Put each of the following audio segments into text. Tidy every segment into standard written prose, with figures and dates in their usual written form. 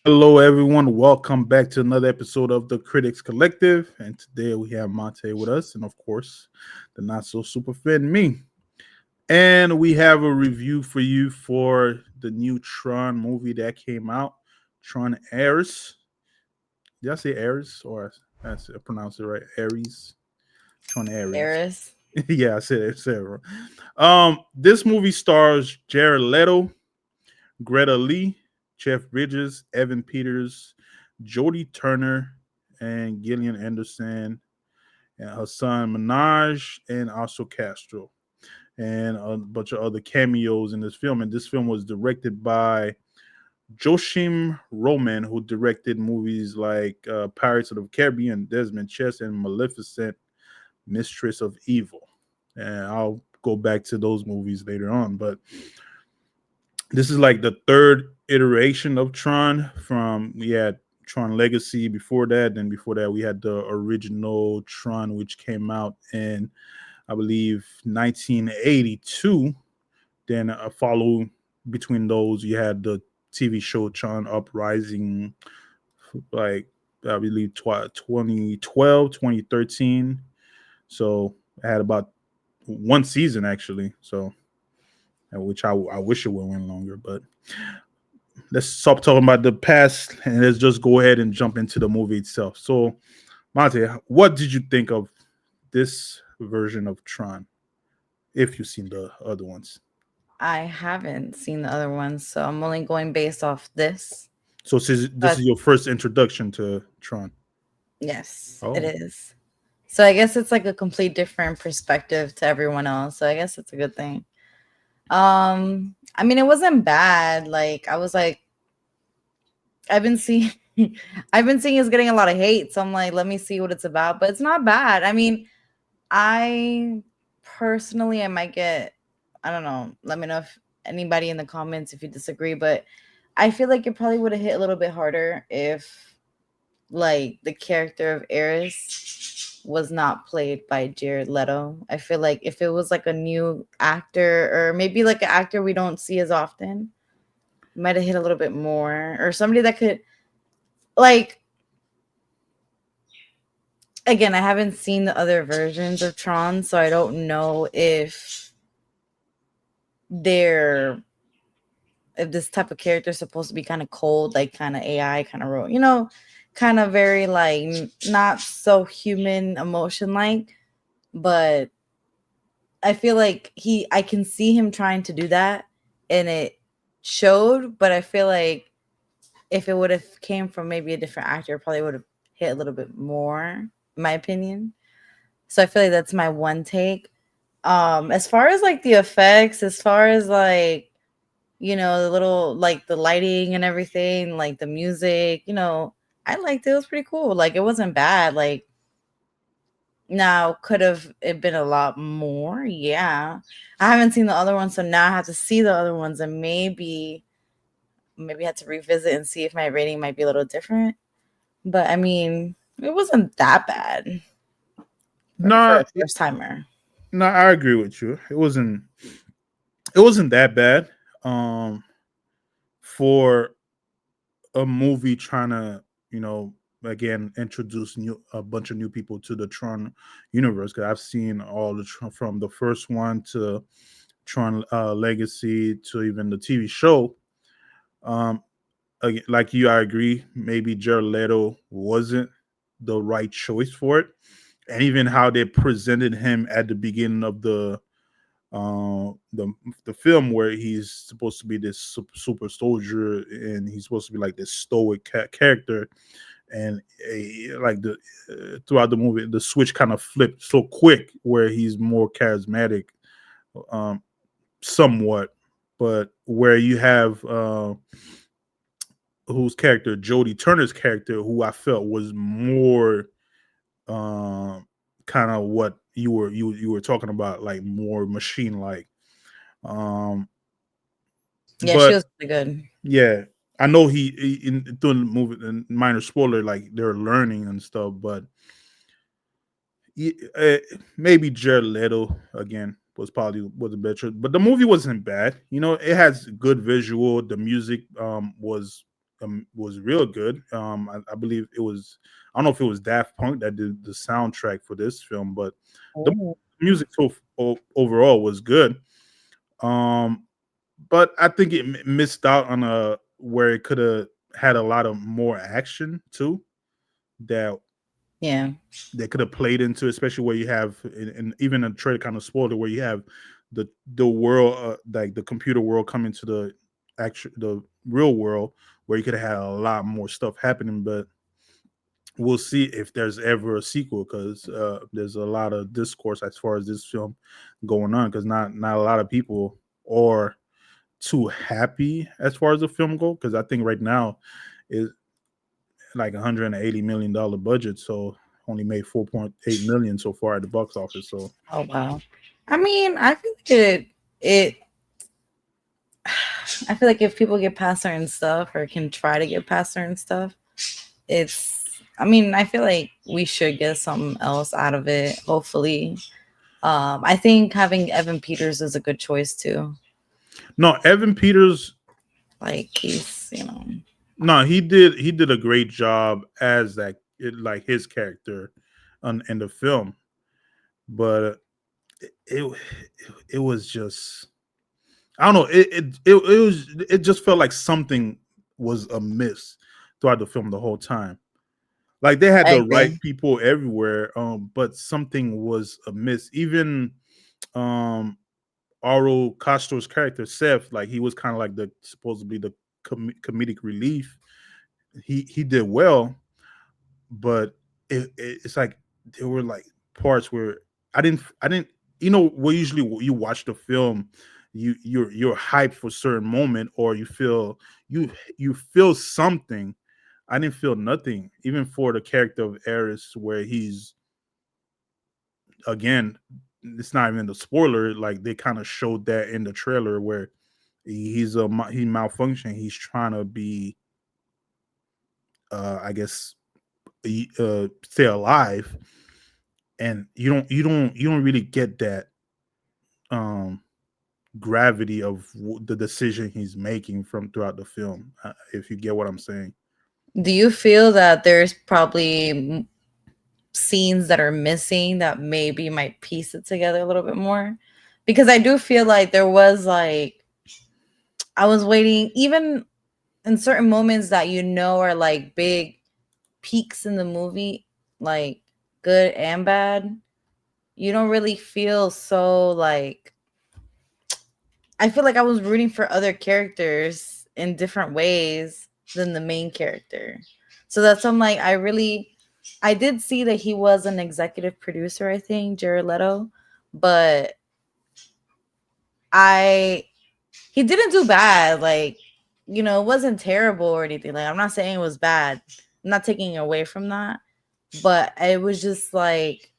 Hello, everyone. Welcome back to another episode of the Critics Collective. And today we have Monte with us, and of course, the not so super fan me. And we have a review for you for the new Tron movie that came out, Tron Ares. Did I say Ares or I pronounced it right? Ares, Tron Ares. Eris. Yeah, I said it. This movie stars Jared Leto, Greta Lee, Jeff Bridges, Evan Peters, Jodie Turner, and Gillian Anderson, and her son Minaj, and also Castro, and a bunch of other cameos in this film. And this film was directed by Joachim Roman, who directed movies like Pirates of the Caribbean, Desmond Chess, and Maleficent, Mistress of Evil. And I'll go back to those movies later on, but this is like the third iteration of Tron. From we had Tron Legacy before that, then before that we had the original Tron, which came out in I believe 1982. Then a follow between those, you had the TV show Tron Uprising, like I believe 2012, 2013. So I had about one season actually. So which I wish it would went longer, but let's stop talking about the past and let's just go ahead and jump into the movie itself. So, Monte, what did you think of this version of Tron? If you've seen the other ones, I haven't seen the other ones, so I'm only going based off this. so this But is your first introduction to Tron. yes, it Oh, is. So I guess it's like a complete different perspective to everyone else. So I guess it's a good thing. I mean, it wasn't bad. Like I was like, I've been seeing, I've been seeing it's getting a lot of hate. So I'm like, let me see what it's about. But it's not bad. I mean, I personally, I might get, I don't know. Let me know if anybody in the comments if you disagree, but I feel like it probably would have hit a little bit harder if like the character of Eris was not played by Jared Leto. I feel like if it was like a new actor or maybe like an actor we don't see as often, might have hit a little bit more or somebody that could like again, I haven't seen the other versions of Tron, so I don't know they're if this type of character is supposed to be kind of cold, like kind of AI, kind of real, kind of very like not so human emotion like, but I feel like I can see him trying to do that and it showed, but I feel like if it would have came from maybe a different actor, it probably would have hit a little bit more, in my opinion. So I feel like that's my one take. As far as like the effects, as far as like the little like the lighting and everything, like the music, I liked it. It was pretty cool. Like it wasn't bad. Like now could have it been a lot more? Yeah. I haven't seen the other ones, so now I have to see the other ones and maybe I have to revisit and see if my rating might be a little different. But I mean, it wasn't that bad for no, a first timer. no, I agree with you. It wasn't that bad. Um, for a movie trying to again introduce a bunch of new people to the Tron universe, because I've seen all the Tron from the first one to Tron Legacy to even the TV show. Um, again, like you, I agree. Maybe Jared Leto wasn't the right choice for it, and even how they presented him at the beginning of uh, the the film, where he's supposed to be this super soldier and he's supposed to be like this stoic character, and like the throughout the movie the switch kind of flipped so quick where he's more charismatic, um, somewhat, but where you have whose character, Jodie Turner's character, who I felt was more um kind of what you were talking about, like more machine like. um Yeah, she but was really good. yeah, I know he in doing the movie, and minor spoiler, like they're learning and stuff, but maybe Jared Leto again was a better, but the movie wasn't bad. It has good visual. The music was was real good. I believe it was, I don't know if it was Daft Punk that did the soundtrack for this film, but the Oh. music overall was good. Um, but I think it missed out on a where it could have had a lot of more action too. That Yeah. they could have played into, especially where you have, and even a trailer kind of spoiled it, where you have the world, like the computer world, coming to the real world, where you could have had a lot more stuff happening. But we'll see if there's ever a sequel, because there's a lot of discourse as far as this film going on, because not a lot of people are too happy as far as the film go, because I think right now is like $180 million budget, so only made 4.8 million so far at the box office. So Oh wow. I mean, I feel like it I feel like if people get past certain stuff or can try to get past certain stuff, it's I mean, I feel like we should get something else out of it, hopefully. I think having Evan Peters is a good choice too. no, Evan Peters, Like he's. no, he did a great job as like his character in the film, but it it was just, I don't know. It just felt like something was amiss throughout the film the whole time. Like they had I the right agree. people everywhere, but something was amiss. Even um Aro Castro's character Seth, like he was kind of like the supposed to be the comedic relief. He did well, but it's like there were like parts where I didn't, where usually you watch the film, you're hyped for a certain moment, or you you feel something. I didn't feel nothing, even for the character of Eris, where he's, again, it's not even the spoiler, like they kind of showed that in the trailer, where he malfunctioning, he's trying to be, I guess, stay alive, and you don't really get that um gravity of the decision he's making from throughout the film, if you get what I'm saying. Do you feel that there's probably scenes that are missing that maybe might piece it together a little bit more? Because I do feel like there was like I was waiting even in certain moments that are like big peaks in the movie, like good and bad. You don't really feel so like I feel like I was rooting for other characters in different ways than the main character. So that's I'm like I did see that he was an executive producer, I think, Jared Leto, but I he didn't do bad. Like, it wasn't terrible or anything. Like, I'm not saying it was bad. I'm not taking away from that. But it was just like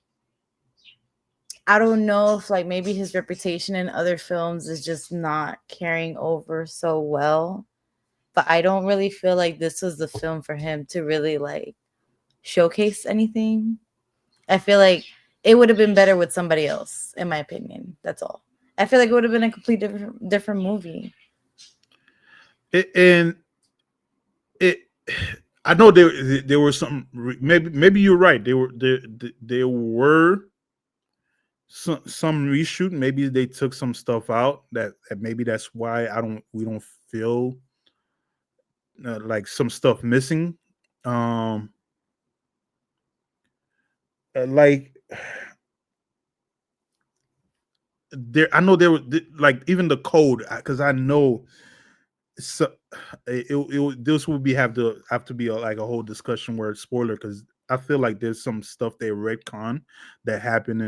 I don't know if like maybe his reputation in other films is just not carrying over so well. But I don't really feel like this was the film for him to really like showcase anything. I feel like it would have been better with somebody else, in my opinion. That's all. I feel like it would have been a complete different movie. And it I know there were some, maybe you're right, there were some reshoot, maybe they took some stuff out, that maybe that's why I don't we don't feel like some stuff missing. um like there, I know there was, like, even the code, because I know, so this would be have to be like a whole discussion where it's spoiler, because I feel like there's some stuff they retcon that happened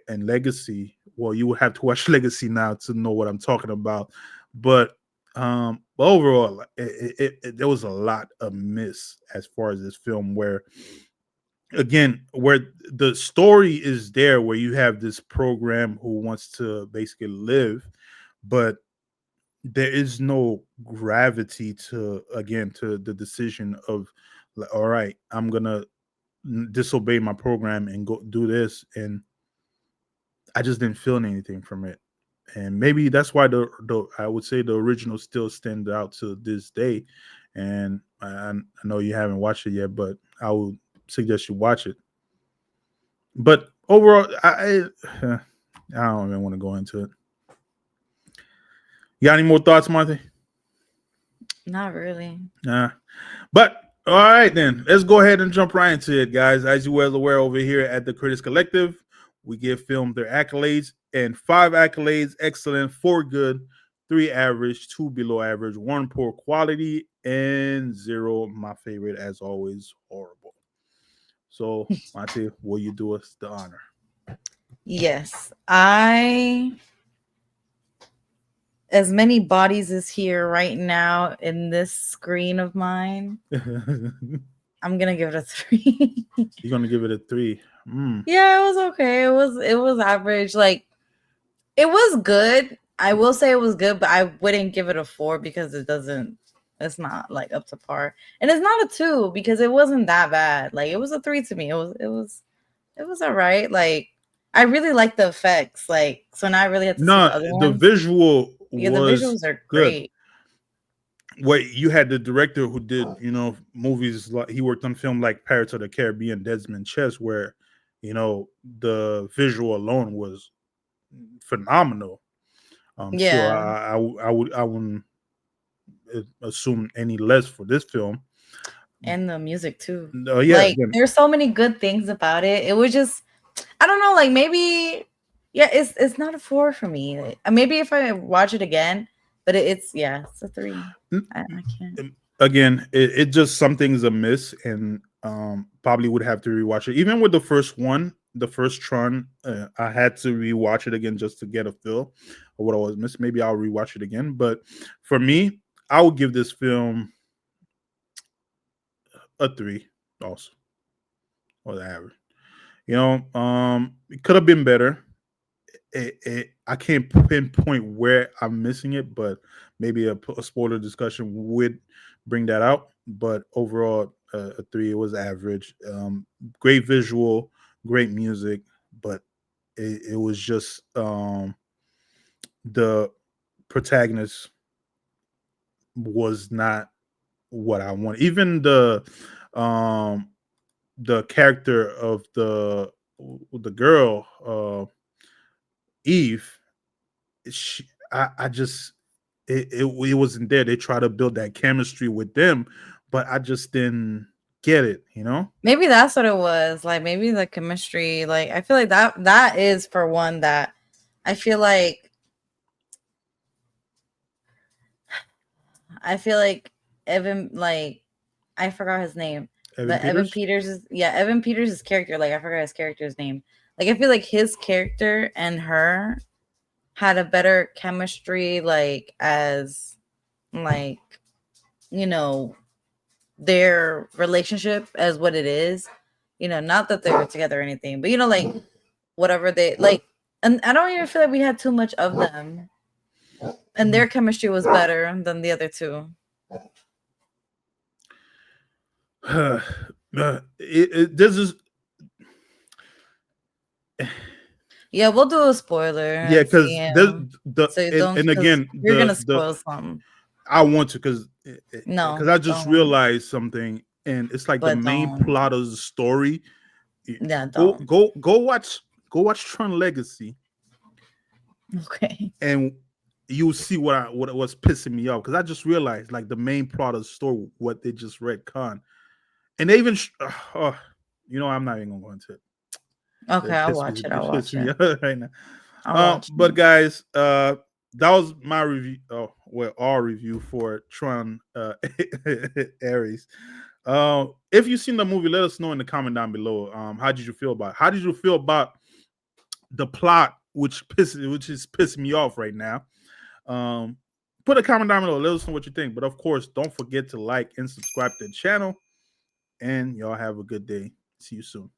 in Legacy. Well, you would have to watch Legacy now to know what I'm talking about, but overall, there was a lot amiss as far as this film, where, again, where the story is there, where you have this program who wants to basically live, but there is no gravity to, again, to the decision of, like, all right, I'm gonna disobey my program and go do this, and I just didn't feel anything from it. And maybe that's why the I would say the original still stand out to this day, and I know you haven't watched it yet, but I would suggest you watch it. But overall, I don't even want to go into it. You got any more thoughts, Monte? Not really. Nah. But all right, then let's go ahead and jump right into it, guys. As you well aware, over here at the Critics Collective, we give film their accolades, and 5 accolades: excellent, 4 good, 3 average, 2 below average, 1 poor quality, and 0 my favorite, as always, horrible. So, Monte, will you do us the honor? Yes, as many bodies as here right now in this screen of mine, I'm gonna give it a 3. You're gonna give it a 3. Yeah, it was okay. It was average. Like, it was good. I will say it was good, but I wouldn't give it a 4 because it's not like up to par. And it's not a 2 because it wasn't that bad. Like, it was a 3 to me. It was all right. Like, I really like the effects. Like, so now I really have to see No, the other the ones. visual Yeah, the was visuals are good. great. Wait, you had the director who did, movies like he worked on film like Pirates of the Caribbean, Desmond Chess, where, the visual alone was phenomenal. So Yeah. I wouldn't assume any less for this film. And the music too. Yeah, Like, again, there's so many good things about it. It was just, I don't know, like, maybe, yeah, it's not a 4 for me. Like, maybe if I watch it again, but it's a 3. I can't. again, it just something's amiss, and probably would have to rewatch it. Even with the first one, the first Tron, I had to rewatch it again just to get a feel of what I was missing. Maybe I'll rewatch it again, but for me, I would give this film a 3 also, or the average. It could have been better. I can't pinpoint where I'm missing it, but maybe a spoiler discussion would bring that out. But overall, a 3. It was average. Great visual, great music, but it was just the protagonist was not what I want. Even um the character of the girl, Eve, I just it wasn't there. They try to build that chemistry with them, but I just didn't get it. Maybe that's what it was. Like, maybe the chemistry, like, I feel like that is for one that I feel like Evan, like, I forgot his name, Evan but Evan Peters. Peters Evan Peters' character. Like, I forgot his character's name. Like, I feel like his character and her had a better chemistry, like, as, like, you know, their relationship as what it is. Not that they were together or anything, but like, whatever they like. And I don't even feel like we had too much of them, and their chemistry was better than the other two. This is Yeah, we'll do a spoiler yeah, and see because him. the So you and, don't, and because again you're gonna the spoil something. I want to because No, I just don't. realized something, and it's like the But main don't. plot of the story. Yeah, Go don't. go go watch Tron Legacy, Okay. and you'll see what was pissing me off, because I just realized like the main plot of the story, what they just retcon, and they even I'm not even gonna go into it. Okay, I'll watch it. It I'll pissed watch me it. off right now. I'll watch But it. guys, that was my review. Oh, well, our review for Tron Ares. If you've seen the movie, let us know in the comment down below. How did you feel about it? How did you feel about the plot, which is pissing me off right now? Put a comment down below. Let us know what you think. But of course, don't forget to like and subscribe to the channel. And y'all have a good day. See you soon.